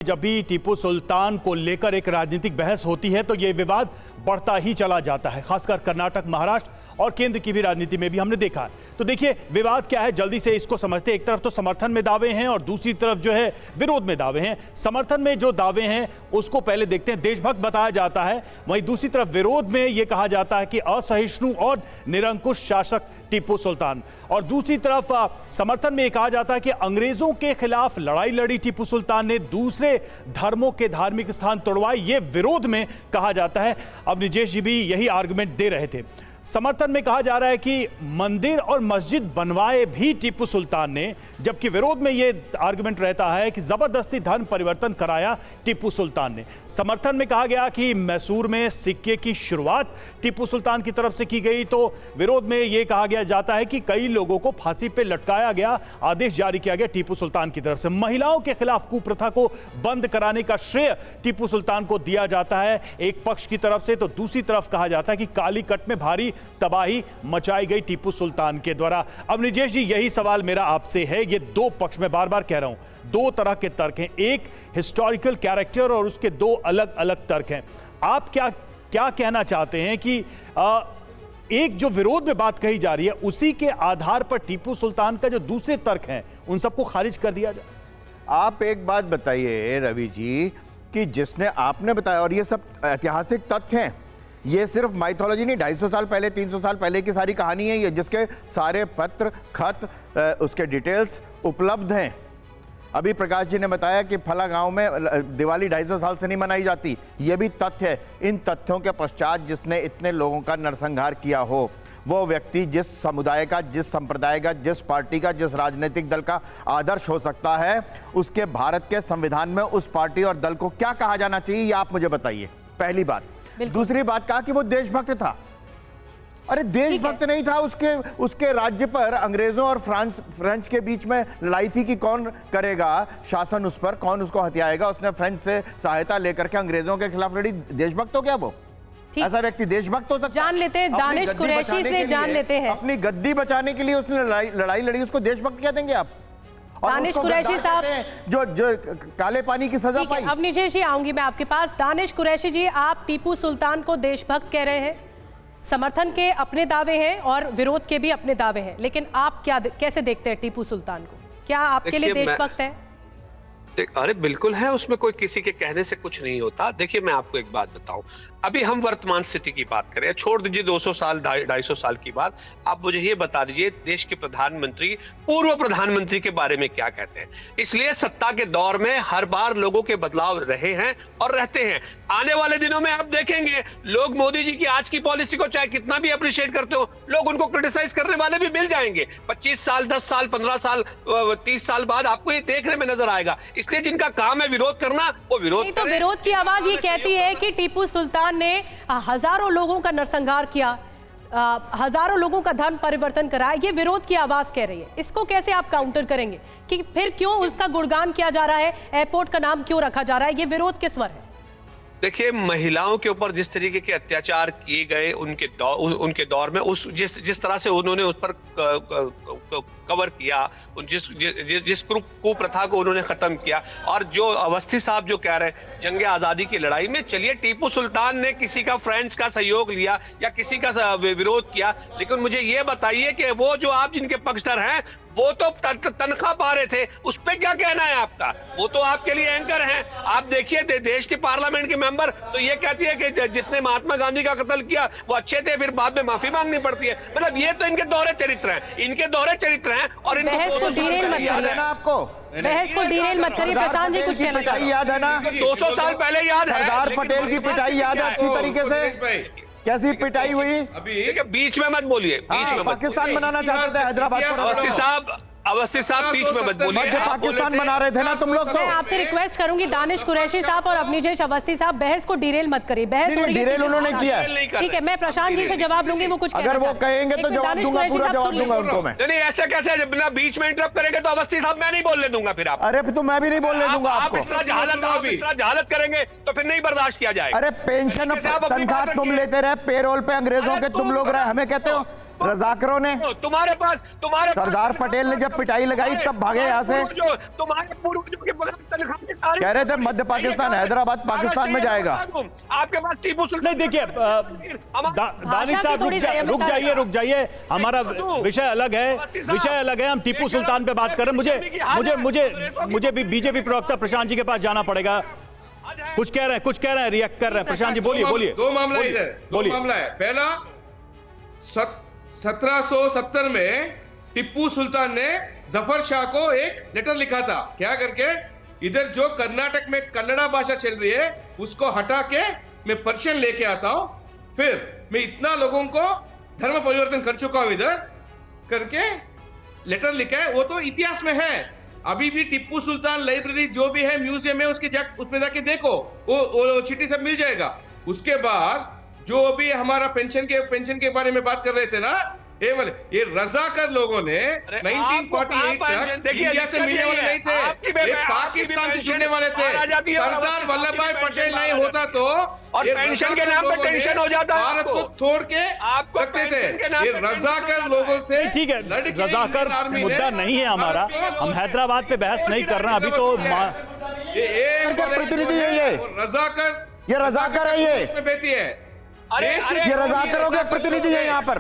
जब भी टीपू सुल्तान को लेकर एक राजनीतिक बहस होती है तो ये विवाद बढ़ता ही चला जाता है। खासकर कर्नाटक, महाराष्ट्र और केंद्र की भी राजनीति में भी हमने देखा है। तो देखिए विवाद क्या है, जल्दी से इसको समझते हैं। एक तरफ तो समर्थन में दावे हैं और दूसरी तरफ जो है विरोध में दावे हैं। समर्थन में जो दावे हैं उसको पहले देखते हैं, देशभक्त बताया जाता है। वहीं दूसरी तरफ विरोध में यह कहा जाता है कि असहिष्णु और निरंकुश शासक टीपू सुल्तान। और दूसरी तरफ समर्थन में यह कहा जाता है कि अंग्रेजों के खिलाफ लड़ाई लड़ी टीपू सुल्तान ने, दूसरे धर्मों के धार्मिक स्थान तोड़वाए, ये विरोध में कहा जाता है। अब निजेश जी भी यही आर्गुमेंट दे रहे थे। समर्थन में कहा जा रहा है कि मंदिर और मस्जिद बनवाए भी टीपू सुल्तान ने, जबकि विरोध में यह आर्गुमेंट रहता है कि जबरदस्ती धर्म परिवर्तन कराया टिप्पू सुल्तान ने। समर्थन में कहा गया कि मैसूर में सिक्के की शुरुआत टिप्पू सुल्तान की तरफ से की गई, तो विरोध में यह कहा गया जाता है कि कई लोगों को फांसी पे लटकाया गया, आदेश जारी किया गया टिप्पू सुल्तान की तरफ से। महिलाओं के खिलाफ कुप्रथा को बंद कराने का श्रेय टिप्पू सुल्तान को दिया जाता है एक पक्ष की तरफ से, तो दूसरी तरफ कहा जाता है कि कालीकट में भारी तबाही मचाई गई टिप्पू सुल्तान के द्वारा। अब निजेश जी यही सवाल मेरा आपसे है, ये दो पक्ष में बार बार कह रहा हूं, दो तरह के तर्क हैं, एक हिस्टोरिकल कैरेक्टर और उसके दो अलग अलग तर्क हैं। आप क्या कहना चाहते हैं कि एक जो विरोध में बात कही जा रही है उसी के आधार पर टिप्पू सुल्तान का जो दूसरे तर्क हैं उन सबको खारिज कर दिया जाए? आप एक बात बताइए रवि जी कि जिसने आपने बताया, और ये सब ऐतिहासिक तथ्य हैं, ये सिर्फ माइथोलॉजी नहीं, 250 साल पहले 300 साल पहले की सारी कहानी है ये, जिसके सारे पत्र खत उसके डिटेल्स उपलब्ध हैं। अभी प्रकाश जी ने बताया कि फला गांव में दिवाली 250 साल से नहीं मनाई जाती, ये भी तथ्य है। इन तथ्यों के पश्चात जिसने इतने लोगों का नरसंहार किया हो, वो व्यक्ति जिस समुदाय का, जिस संप्रदाय का, जिस पार्टी का, जिस राजनीतिक दल का आदर्श हो सकता है, उसके भारत के संविधान में उस पार्टी और दल को क्या कहा जाना चाहिए, ये आप मुझे बताइए, पहली बात। दूसरी बात कहा कि वो देशभक्त था। अरे देशभक्त नहीं था, उसके राज्य पर अंग्रेजों और फ्रेंच के बीच में लड़ाई थी कि कौन करेगा शासन उस पर, कौन उसको हथियाएगा। उसने फ्रेंच से सहायता लेकर के अंग्रेजों के खिलाफ लड़ी। देशभक्त हो क्या वो? ऐसा व्यक्ति देशभक्त हो सकता? जान लेते हैं, दानिश कुरैशी से जान लेते हैं। अपनी गद्दी बचाने के लिए उसने लड़ाई लड़ी, उसको देशभक्त क्या देंगे आप? दानिश कुरैशी साहब जो काले पानी की सजा पाई। अब निजेश जी आऊंगी मैं आपके पास। दानिश कुरैशी जी, आप टीपू सुल्तान को देशभक्त कह रहे हैं, समर्थन के अपने दावे हैं और विरोध के भी अपने दावे हैं, लेकिन आप कैसे देखते हैं टीपू सुल्तान को? क्या आपके लिए देशभक्त है? अरे बिल्कुल है, उसमें कोई किसी के कहने से कुछ नहीं होता। देखिए मैं आपको एक बात बताऊं, अभी हम वर्तमान स्थिति की बात करें, छोड़ दीजिए 200 साल 250 साल की बात, आप मुझे ये बता दीजिए देश के प्रधानमंत्री पूर्व प्रधानमंत्री के बारे में क्या कहते हैं। इसलिए सत्ता के दौर में हर बार लोगों के बदलाव रहे हैं और रहते हैं। आने वाले दिनों में आप देखेंगे लोग मोदी जी की आज की पॉलिसी को चाहे कितना भी अप्रिशिएट करते हो, लोग उनको क्रिटिसाइज करने वाले भी मिल जाएंगे। 25 साल 10 साल 15 साल 30 साल बाद आपको ये देखने में नजर आएगा। इसलिए जिनका काम है विरोध करना, वो विरोध तो विरोध की आवाज ये कहती है कि टीपू सुल्तान ने हजारों लोगों का नरसंहार किया, हजारों लोगों का धर्म परिवर्तन कराया, ये विरोध की आवाज कह रही है। इसको कैसे आप काउंटर करेंगे कि फिर क्यों उसका गुणगान किया जा रहा है, एयरपोर्ट का नाम क्यों रखा जा रहा है? ये विरोध के स्वर है। देखिए महिलाओं के ऊपर जिस तरीके के अत्याचार किए गए उनके दौर में, जिस तरह से उन्होंने उस पर कवर किया, जिस कुप्रथा को उन्होंने खत्म किया, और जो अवस्थी साहब जो कह रहे हैं जंग आजादी की लड़ाई में, चलिए टीपू सुल्तान ने किसी का फ्रेंच का सहयोग लिया या किसी का विरोध किया, लेकिन मुझे ये बताइए कि वो जो आप जिनके पक्षधर हैं वो तो तनख्वाह पा रहे थे, उस पे क्या कहना है आपका? वो तो आपके लिए एंकर हैं। आप देखिए देश के पार्लियामेंट के मेंबर तो ये कहती है कि जिसने महात्मा गांधी का कत्ल किया वो अच्छे थे, फिर बाद में माफी मांगनी पड़ती है। मतलब ये तो इनके दोहरे चरित्र हैं, इनके दोहरे चरित्र हैं। और इनको बहस को डिरेल मत करिए, आपको बहस को डिरेल मत करिए। प्रशांत जी कुछ कहना चाहते हैं? याद है ना, 200 साल पहले याद है, सरदार पटेल की पिटाई याद है अच्छी तरीके से? कैसी पिटाई हुई? अभी बीच में मत बोलिए, बीच में पाकिस्तान बनाना चाहते थे हैदराबाद को। अवस्थी साहब बीच में मत बोलिए, मध्य पाकिस्तान बना रहे थे ना तुम लोग। तो मैं आपसे रिक्वेस्ट करूंगी दानिश कुरैशी साहब और अवनीश अवस्थी साहब, बहस को डिरेल मत करिए। बहस डिरेल उन्होंने किया, ठीक है। मैं प्रशांत जी से जवाब लूंगी, वो कुछ अगर वो कहेंगे तो जवाब दूंगा, पूरा जवाब दूंगा उनको मैं। नहीं ऐसे कैसे, बिना बीच में इंटरप्ट करेंगे तो अवस्थी साहब मैं नहीं बोलने दूंगा फिर आप। अरे तो मैं भी नहीं बोलने दूंगा आप इतना जहालत करेंगे तो फिर नहीं बर्दाश्त किया जाएगा। अरे पेंशन तनख्वाह तुम लेते रहे, पेरोल पे अंग्रेजों के तुम लोग रहे, हमें कहते हो रजाकरों ने, तुम्हारे पास सरदार पटेल ने जब पिटाई लगाई तब भागे यहाँ से। तुम्हारे पूर्वजों के बगैर तनख्वाह के सारे कह रहे थे मध्य पाकिस्तान, हैदराबाद पाकिस्तान में जाएगा। आपके पास टीपू सुल्तान नहीं देखिए दानिश साहब रुक जाइए, हमारा विषय अलग है, हम टीपू सुल्तान पे बात कर रहे हैं। मुझे भी बीजेपी प्रवक्ता प्रशांत जी के पास जाना पड़ेगा। कुछ कह रहे हैं, रिएक्ट कर रहे हैं। प्रशांत जी बोलिए। दो मामला इधर, दो मामला है। पहला 1770 में टिप्पू सुल्तान ने जफर शाह को एक लेटर लिखा था, क्या करके, इधर जो कर्नाटक में कन्नड़ा भाषा चल रही है उसको हटा के मैं पर्शियन लेके आता हूं, फिर मैं इतना लोगों को धर्म परिवर्तन कर चुका हूं इधर करके लेटर लिखा है। वो तो इतिहास में है, अभी भी टिप्पू सुल्तान लाइब्रेरी जो भी है, म्यूजियम है, उसमें जाके देखो, वो चिट्ठी सब मिल जाएगा। उसके बाद जो भी हमारा पेंशन के बारे में बात कर रहे थे ना, ये रजाकर लोगों ने 1948 तक इंडिया से मिलने वाले नहीं थे, ये पाकिस्तान से जुड़ने वाले थे। सरदार वल्लभ भाई पटेल नहीं होता तो और पेंशन के नाम पे टेंशन हो जाता है, भारत को छोड़ के रखते थे। ये रजाकर लोगों से, ठीक है, रजाकर मुद्दा नहीं है हमारा, हम हैदराबाद पे बहस नहीं कर रहे हैं अभी। तो प्रतिनिधि है ये रजाकर है, ये इसमें बेटी है। ये रजाकरों के प्रतिनिधि है यहाँ पर।